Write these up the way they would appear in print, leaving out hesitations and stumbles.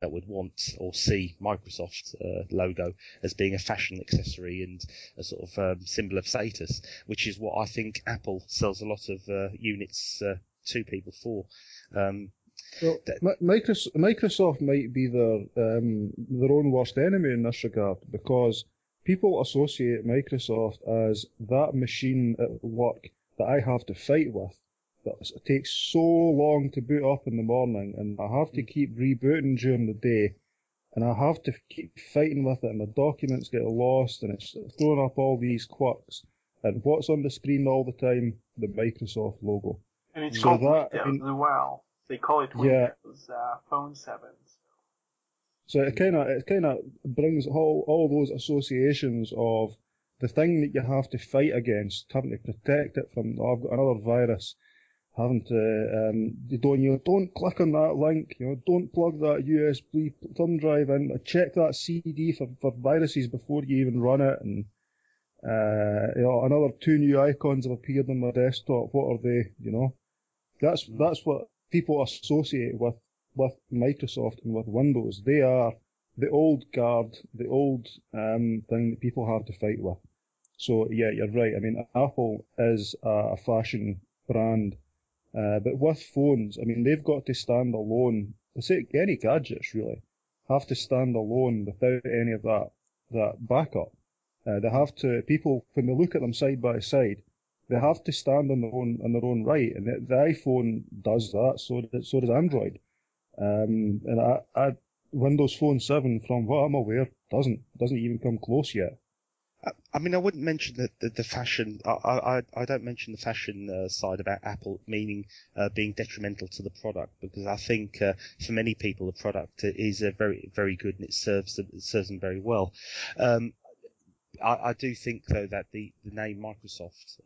that would want or see Microsoft logo as being a fashion accessory and a sort of symbol of status, which is what I think Apple sells a lot of units to people for. Well, Microsoft might be their own worst enemy in this regard, because people associate Microsoft as that machine at work that I have to fight with, that it takes so long to boot up in the morning, and I have to keep rebooting during the day, and I have to keep fighting with it, and my documents get lost, and it's throwing up all these quirks. And what's on the screen all the time? The Microsoft logo. And it's called Windows as well. They call it Windows Phone 7. So it kind of brings all those associations of the thing that you have to fight against, having to protect it from, oh, I've got another virus, having to don't click on that link, don't plug that USB thumb drive in, check that CD for viruses before you even run it, and another 2 new icons have appeared on my desktop. What are they? That's what people associate with Microsoft and with Windows. They are the old guard, the old thing that people have to fight with. So yeah, you're right. I mean, Apple is a fashion brand, but with phones, I mean, they've got to stand alone. Any gadgets really have to stand alone without any of that backup. They have to, people, when they look at them side by side, they have to stand on their own right, and the iPhone does that. So does Android. And Windows Phone 7, from what I'm aware, doesn't even come close yet. I mean, I wouldn't mention the fashion. I don't mention the fashion side about Apple, meaning being detrimental to the product, because I think for many people the product is very, very good and it serves them very well. I do think though that the name Microsoft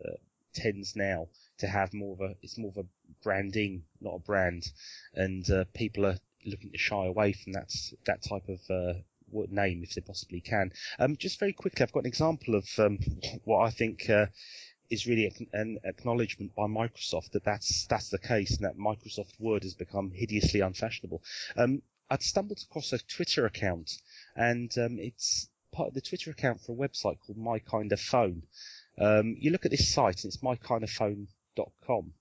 tends now to have more of a branding, not a brand, and people are looking to shy away from that type of name if they possibly can. Just very quickly, I've got an example of what I think is really an acknowledgement by Microsoft that's the case, and that Microsoft Word has become hideously unfashionable. I'd stumbled across a Twitter account, and it's part of the Twitter account for a website called My Kind of Phone. You look at this site, and it's mykindophone.com.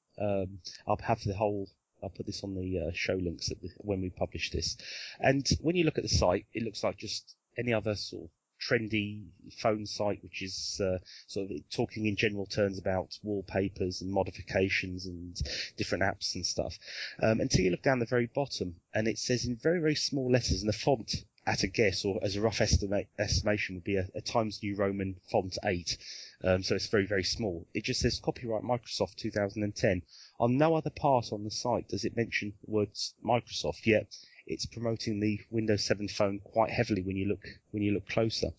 I'll put this on the show links when we publish this. And when you look at the site, it looks like just any other sort of trendy phone site, which is sort of talking in general terms about wallpapers and modifications and different apps and stuff. Until you look down the very bottom, and it says in very, very small letters, and the font, at a guess, or as a rough estimation, would be a Times New Roman font 8. So it's very, very small. It just says copyright Microsoft 2010. On no other part on the site does it mention the words Microsoft, yet it's promoting the Windows 7 phone quite heavily when you look closer.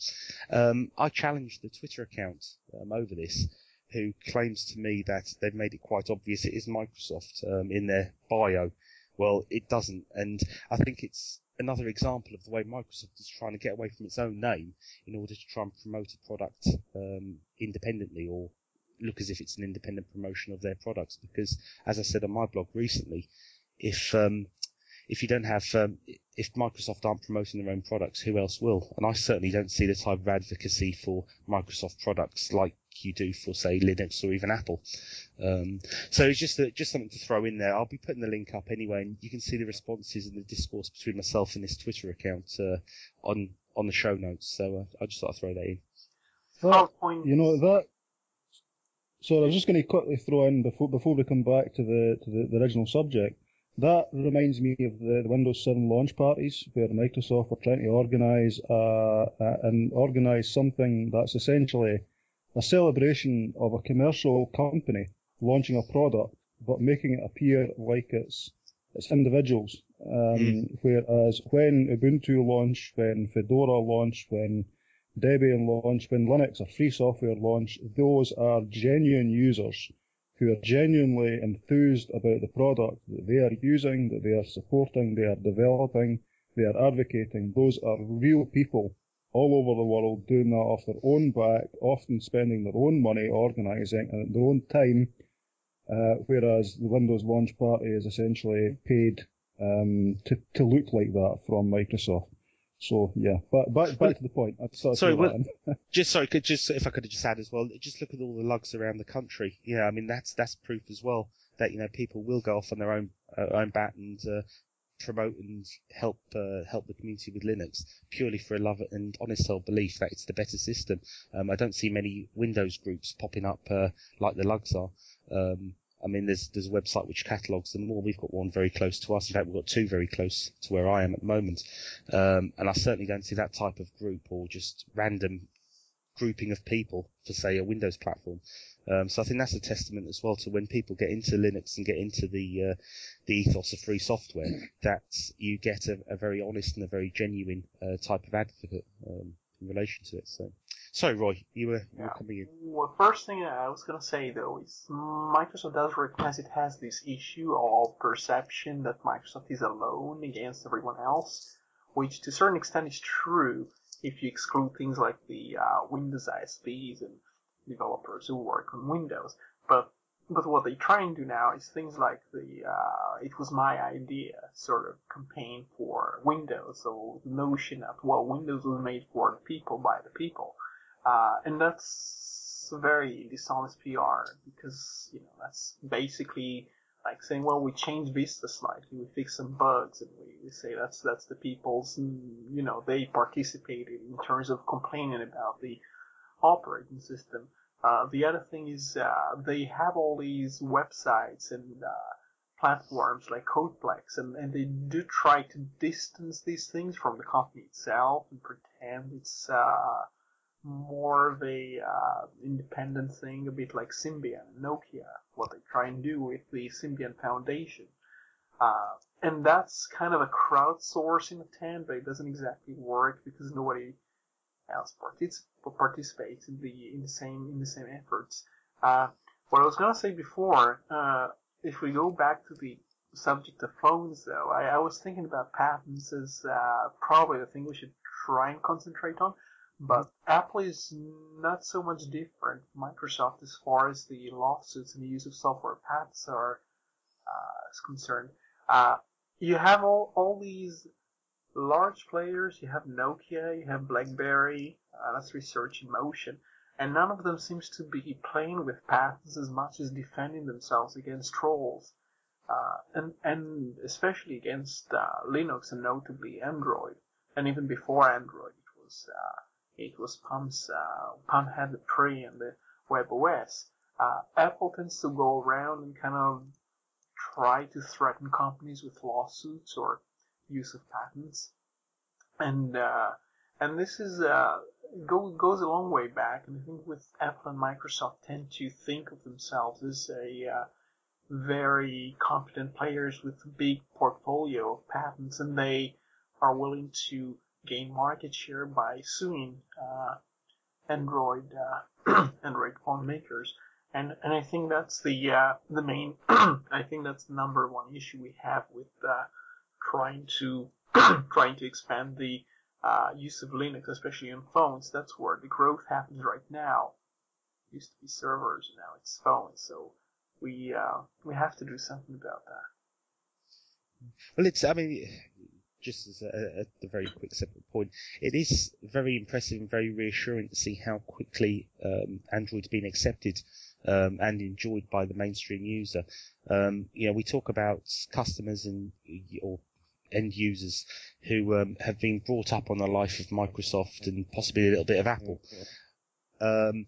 I challenged the Twitter account over this, who claims to me that they've made it quite obvious it is Microsoft in their bio. Well, it doesn't, and I think it's another example of the way Microsoft is trying to get away from its own name in order to try and promote a product independently, or look as if it's an independent promotion of their products. Because, as I said on my blog recently, if you don't have, if Microsoft aren't promoting their own products, who else will? And I certainly don't see the type of advocacy for Microsoft products like you do for, say, Linux or even Apple. So it's just something to throw in there. I'll be putting the link up anyway, and you can see the responses and the discourse between myself and this Twitter account on the show notes. So I just thought I'd throw that in. Well, So I was just going to quickly throw in before we come back to the original subject. That reminds me of the Windows 7 launch parties, where Microsoft were trying to organise something that's essentially a celebration of a commercial company launching a product, but making it appear like it's individuals. Whereas when Ubuntu launched, when Fedora launched, when Debian launched, when Linux or free software launched, those are genuine users who are genuinely enthused about the product that they are using, that they are supporting, they are developing, they are advocating. Those are real people all over the world doing that off their own back, often spending their own money organising and their own time, whereas the Windows launch party is essentially paid to look like that from Microsoft. So yeah, but back to the point. Just if I could just add as well, just look at all the lugs around the country. Yeah, I mean that's proof as well that people will go off on their own bat and promote and help the community with Linux purely for a love and honest held belief that it's the better system. I don't see many Windows groups popping up like the lugs are. I mean, there's a website which catalogues them all. We've got one very close to us. In fact, we've got two very close to where I am at the moment. And I certainly don't see that type of group or just random grouping of people for, say, a Windows platform. So I think that's a testament as well to when people get into Linux and get into the ethos of free software, that you get a very honest and a very genuine type of advocate in relation to it. So, sorry, Roy, you were coming in. Well, first thing I was going to say, though, is Microsoft does recognize it has this issue of perception that Microsoft is alone against everyone else, which to a certain extent is true if you exclude things like the Windows ISPs and developers who work on Windows. But what they try and do now is things like the "it was my idea" sort of campaign for Windows. So the notion that, well, Windows was made for the people by the people. And that's very dishonest PR because, that's basically like saying, well, we changed Vista slightly, we fixed some bugs, and we say that's the people's, they participated in terms of complaining about the operating system. The other thing is they have all these websites and platforms like Codeplex, and they do try to distance these things from the company itself and pretend it's more of a independent thing, a bit like Symbian and Nokia, what they try and do with the Symbian Foundation. And that's kind of a crowdsourcing attempt, but it doesn't exactly work because nobody else participates in the same efforts. What I was going to say before, if we go back to the subject of phones, though, I was thinking about patents as probably the thing we should try and concentrate on. But Apple is not so much different from Microsoft as far as the lawsuits and the use of software patents are is concerned. You have all these large players. You have Nokia, you have BlackBerry, that's Research in Motion, and none of them seems to be playing with patents as much as defending themselves against trolls, and especially against Linux and notably Android, and even before Android, it was Palm had the Pre and the WebOS. Apple tends to go around and kind of try to threaten companies with lawsuits or use of patents, and this is goes a long way back. And I think with Apple and Microsoft tend to think of themselves as a very competent players with a big portfolio of patents, and they are willing to gain market share by suing Android phone makers, and I think that's the main I think that's the number one issue we have with trying to expand the use of Linux, especially on phones. That's where the growth happens right now. It used to be servers, now it's phones. So we have to do something about that. Well, just as a very quick separate point, it is very impressive and very reassuring to see how quickly Android's been accepted and enjoyed by the mainstream user. We talk about customers or end users who have been brought up on the life of Microsoft and possibly a little bit of Apple. And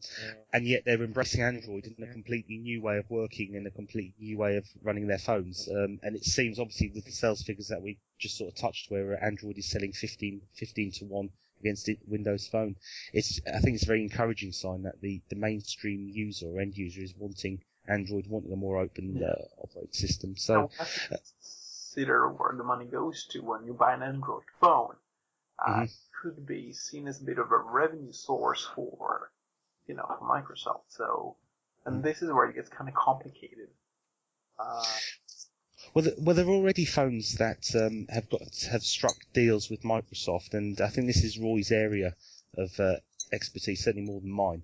yet they're embracing Android in a completely new way of working and a completely new way of running their phones. And it seems, obviously, with the sales figures that we just sort of touched, where Android is selling 15 to 1 against Windows Phone, I think it's a very encouraging sign that the mainstream user or end user is wanting Android, wanting a more open operating system. So consider where the money goes to when you buy an Android phone. It could be seen as a bit of a revenue source for Microsoft. So, and this is where it gets kind of complicated. Well, there are already phones that have struck deals with Microsoft, and I think this is Roy's area of expertise, certainly more than mine.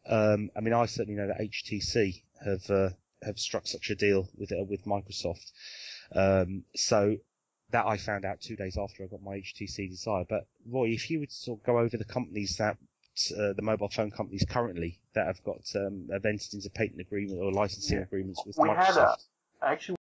I certainly know that HTC have struck such a deal with Microsoft. So that I found out 2 days after I got my HTC Desire. But Roy, if you would sort of go over the companies that the mobile phone companies currently that have got have entered into patent agreement or licensing agreements with We Microsoft. actually